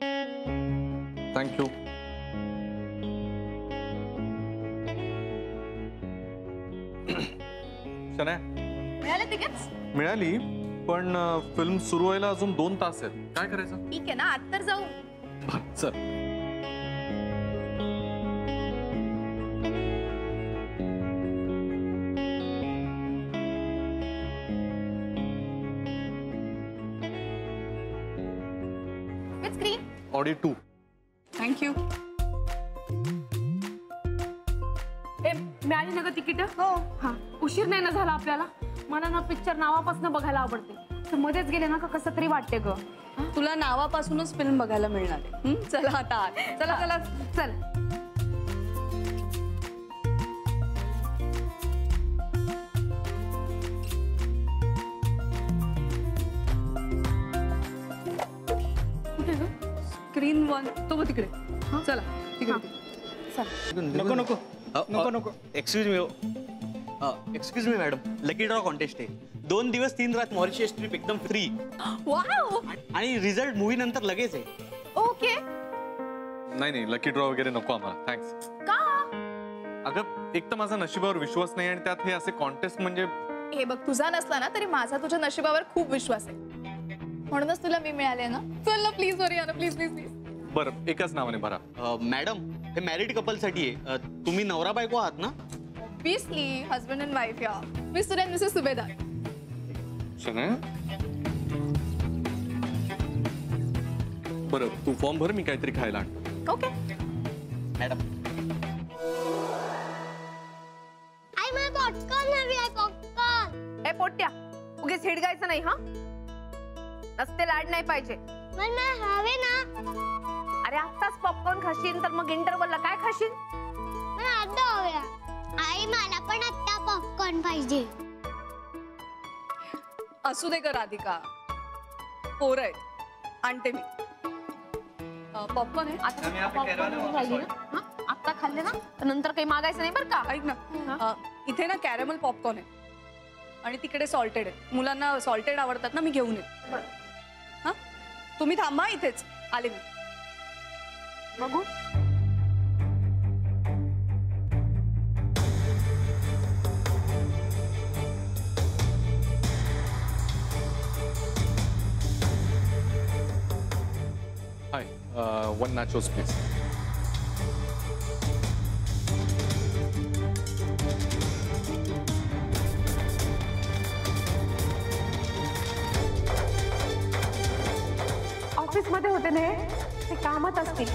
Thank you. Shanaya, मिळाले tickets? मिळाली, पण फिल्म सुरू व्हायला अजून 2 तास आहेत. काय करायचं? ठीक आहे ना, आत तर जाऊ. चल. With screen? ऑडी 2. थँक्यू. मिळाली ना ग तिकीट? हो. हा, उशीर नाही ना झाला आपल्याला? मला ना पिक्चर नावापासून बघायला आवडते, तर मध्येच गेले ना का कसं तरी वाटते ग. तुला नावापासूनच फिल्म बघायला मिळणार आहे. चला आता आत. चला चला चल. स्क्रीन 1 तो बघ तिकडे. चला तिकडे. नको नको नको नको. Excuse me madam, lucky draw contest आहे. 2 दिवस 3 रात मॉरिशस ट्रिप एकदम फ्री. वाव. आणि रिझल्ट मूवी नंतर लगेच आहे. ओके. नाही, लकी ड्रॉ वगैरे नको आम्हाला. थँक्स. का? अगं, एक तर माझा नशिबावर विश्वास नाही आणि त्यात हे असे कॉन्टेस्ट म्हणजे. हे बघ, तुझा नसला ना तरी माझा तुझ्या नशिबावर खूप विश्वास आहे, म्हणूनच तुला मी मिळाले ना. चल ना प्लीज, वरी ना प्लीज प्लीज प्लीज. बरं, एकाच नावाने भरा. मॅडम, हे मॅरिड कपलसाठी आहे. तुम्ही नवरा बायको आहात ना? Obviously husband and wife. या मिस्टर अँड मिसेस सुभेदार. शनाया, बरं तू फॉर्म भर, मी काहीतरी खायला आणतो. ओके. मॅडम, आई मला पॉपकॉर्न हवी आहे. पॉपकॉर्न. ए पोट्या, उगीच हिडगायचं नाही हा. नसते लाड नाही पाहिजे. मला हवे ना. अरे आत्ताच पॉपकॉर्न खाशील तर मग इंटरवलला काय खाशील? मला आता हवे. आई मला पण आता पॉपकॉर्न पाहिजे. असू दे का राधिका, पोरं आहेत, आणते मी. पॉपकॉर्न आहे. आता पॉपकॉर्न राहिली ना? हा? आत्ता खाल्ले ना तर नंतर काही मागायचं नाही बरं का. ऐक ना, इथे ना कॅरमल पॉपकॉर्न आहे आणि तिकडे सॉल्टेड आहे. मुलांना सॉल्टेड आवडतात ना, मी घेऊन येते. हा, तुम्ही थांबा इथेच, आले मी. बघू. हाय, 1 nachos प्लीज. ऑफिस मध्ये होते ना ते कामात असतील.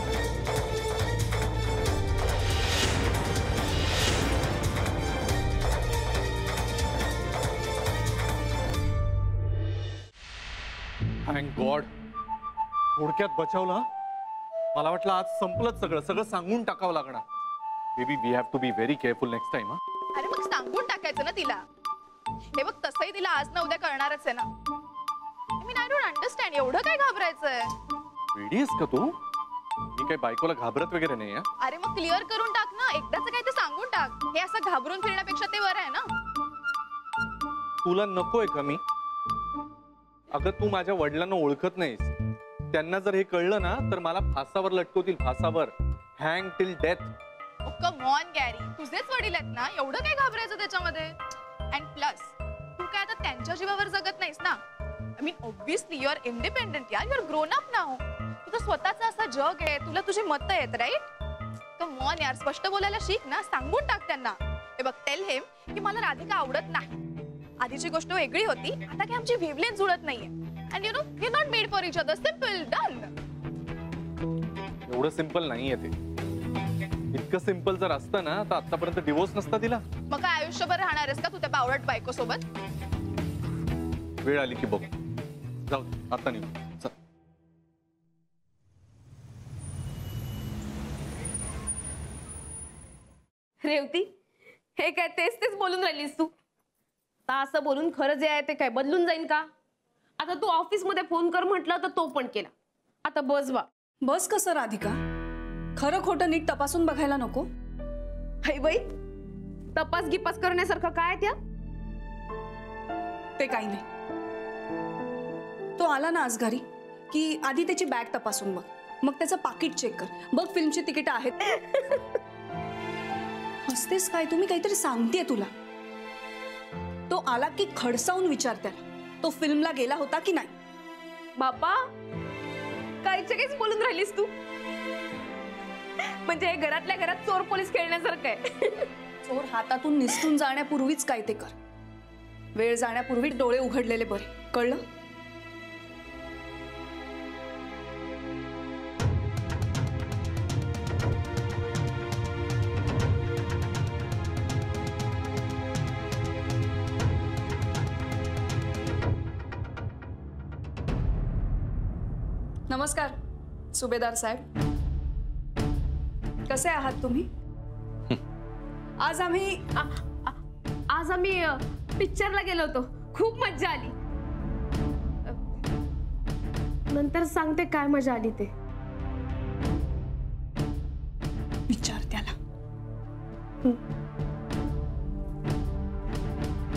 थँक गॉड, थोडक्यात बचावला. मला वाटलं आज संपलंच सगळं सांगून टाकावं लागणार. Baby, we have to be very careful next time. अरे मग सांगून टाकायचं ना तिला. हे बघ, तसंही तिला आज ना उद्या करणारच आहे ना. I mean, I don't understand. एवढं काय घाबरायचंय? वेडी आहेस का तू? मी काही बायकोला घाबरत वगैरे नाही. अरे मग क्लिअर करून टाक ना, एकदाच काय ते सांगून टाक. हे असं घाबरून फिरण्यापेक्षा ते बरं आहे ना. तुला नकोय का मी? अगं, तू माझ्या वडिलांना ओळखत नाहीस. त्यांना जर हे कळलं ना तर मला फासावर लटकवतील. फासावर. Hang till death. Come on Gary, तुझेच वडील आहेत ना, एवढं काय घाबरायचं त्याच्यामध्ये? अँड प्लस तू काय आता त्यांच्या जीवावर जगत नाहीस ना. I mean, obviously you are independent यार. You are grown up now. तुझं स्वतःचं असं जग आहे, तुला तुझी मतं आहेत, राईट? कम ऑन यार, स्पष्ट बोलायला शिक ना. सांगून टाक त्यांना. हे बघ, टेल हिम की मला राधिका आवडत नाही. आधीची गोष्ट वेगळी होती, आता काय आमची वेवलेंथ जुळत नाहीये. And you know, we are not made for each other. Simple, done. एवढं सिंपल नाहीये ते. इतकं सिंपल जर असतं ना तर आतापर्यंत डिवोर्स नसता दिला. मग काय आयुष्यभर राहणार आहेस का तू त्या बावळट बायको सोबत? वेळ आली की बघ. जाऊ आता निघू. चल. रेवती, हे काय तेच बोलून राहिलीस तू? आता असं बोलून खरं जे आहे ते काय बदलून जाईल का? आता तू ऑफिस मध्ये फोन कर म्हटलं तर तो पण केला. आता बस वा. बस कसं राधिका, खरं खोटं नीट तपासून बघायला नको? हाय बाई, तपास गिपास करण्यासारखं काय त्या? ते काही नाही. तो आला ना आज घरी की आधी त्याची बॅग तपासून बघ. मग त्याचं पाकिट चेक कर, बघ फिल्मची तिकीट आहेत. हसतेस काय? तुम्ही काहीतरी सांगतेय तुला. तो आला की खडसावून विचार त्याला, तो फिल्मला गेला होता की नाही. बापा कायच्या काहीच बोलून राहिलीस तू. म्हणजे हे घरातल्या घरात चोर पोलीस खेळण्यासारखं आहे. चोर हातातून निसटून जाण्यापूर्वीच काय ते कर. वेळ जाण्यापूर्वी डोळे उघडलेले बरे, कळलं? नमस्कार सुभेदार साहेब, कसे आहात तुम्ही? आज आम्ही पिक्चरला गेलो होतो, खूप मज्जा आली. नंतर सांगते काय मजा आली ते. विचार त्याला.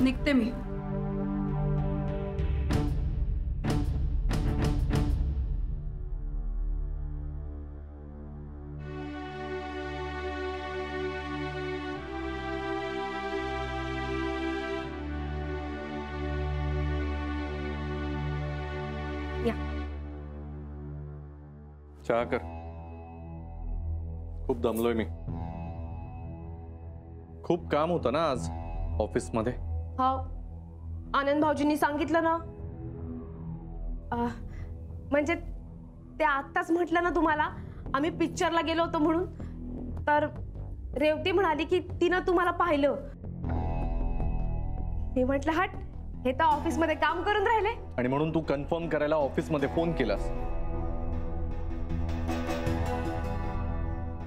निघते मी. चहा कर, खूप दमलोय मी. खूप काम होतं ना आज ऑफिस मध्ये. हो, आनंद भाऊजींनी सांगितलं ना. म्हणजे ते आत्ताच म्हटलं ना तुम्हाला आम्ही पिक्चरला गेलो होतो म्हणून. तर रेवती म्हणाली की तिनं तुम्हाला पाहिलं. मी म्हटलं हट, हे तर ऑफिस मध्ये काम करून राहिले. आणि म्हणून तू कन्फर्म करायला ऑफिस मध्ये फोन केलास.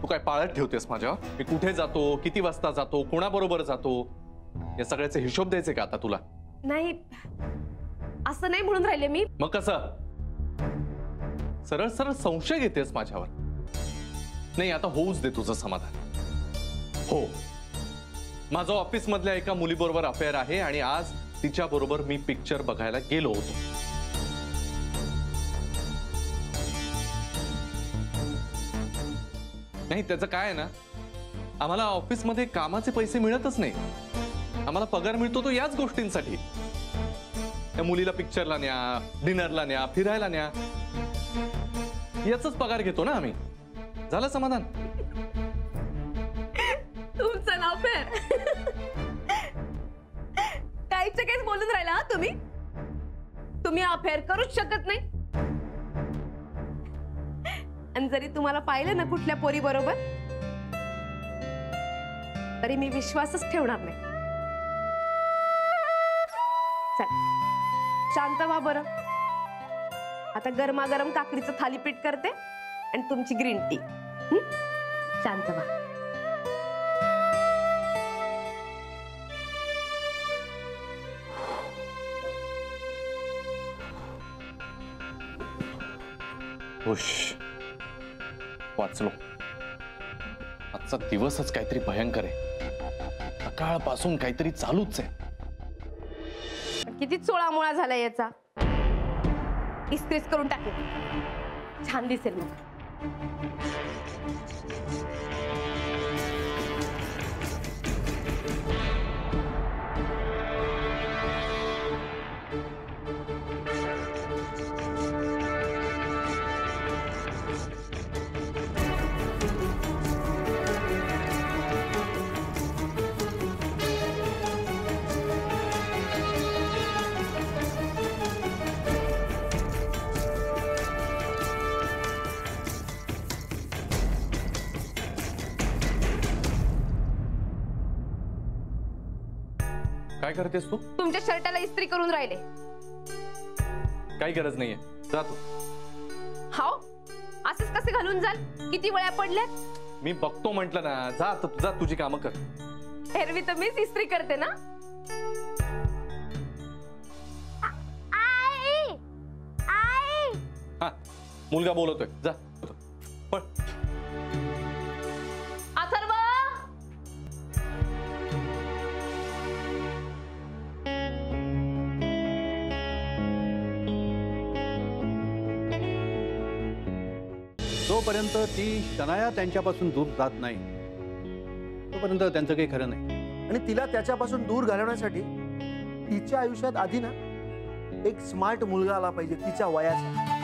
तू काय पाळत ठेवतेस माझ्या? मी कुठे जातो, किती वाजता जातो, कोणाबरोबर जातो, या सगळ्याचे हिशोब द्यायचे का आता तुला? नाही, असं नाही म्हणून राहिले मी. मग कसं? सरळ सरळ संशय घेतेस माझ्यावर. नाही, आता होऊच दे तुझं समाधान. हो, माझं ऑफिस मधल्या एका मुलीबरोबर अफेअर आहे आणि आज तिच्या बरोबर मी पिक्चर बघायला गेलो होतो. नाही, त्याचं काय आहे ना, आम्हाला ऑफिसमध्ये कामाचे पैसे मिळतच नाही. आम्हाला पगार मिळतो तो याच गोष्टींसाठी. त्या मुलीला पिक्चरला न्या, डिनरला न्या, फिरायला न्या, याचाच पगार घेतो ना आम्ही. झालं समाधान? तुमचं नाव फेर काहीच्या काहीच बोलून राहिला हा तुम्ही. तुम्ही अफेअर करूच शकत नाही. आणि जरी तुम्हाला पाहिलं ना कुठल्या पोरी बरोबर, तरी मी विश्वासच ठेवणार नाही. चल शांत व्हा बरं. आता गरमागरम काकडीचं थालीपीठ करते आणि तुमची ग्रीन टी. शांत व्हा. हुश, वाचलो. आजचा दिवसच काहीतरी भयंकर आहे. सकाळपासून काहीतरी चालूच आहे. किती चोळामोळा झाला याचा. इस्त्रीच करून टाकेल, छान दिसेल मग. काय करतेस तू? तुमच्या शर्टाला इस्त्री करून राहिले. काही गरज नाहीये, जा तू. हाव, असेच कसे घालून जाल? किती वेळा पडल्यात? मी बघतो म्हटलं ना. जा आता, जा तुझी कामं कर. एरवी तर मीच इस्त्री करते ना. आई आई हा, मुलगा बोलतोय, जा पळ. अथर्व, जोपर्यंत ती शनाया त्यांच्यापासून दूर जात नाही तोपर्यंत त्यांचं काही खरं नाही. आणि तिला त्याच्यापासून दूर घालवण्यासाठी तिच्या आयुष्यात आधी ना एक स्मार्ट मुलगा आला पाहिजे तिच्या वयाचा.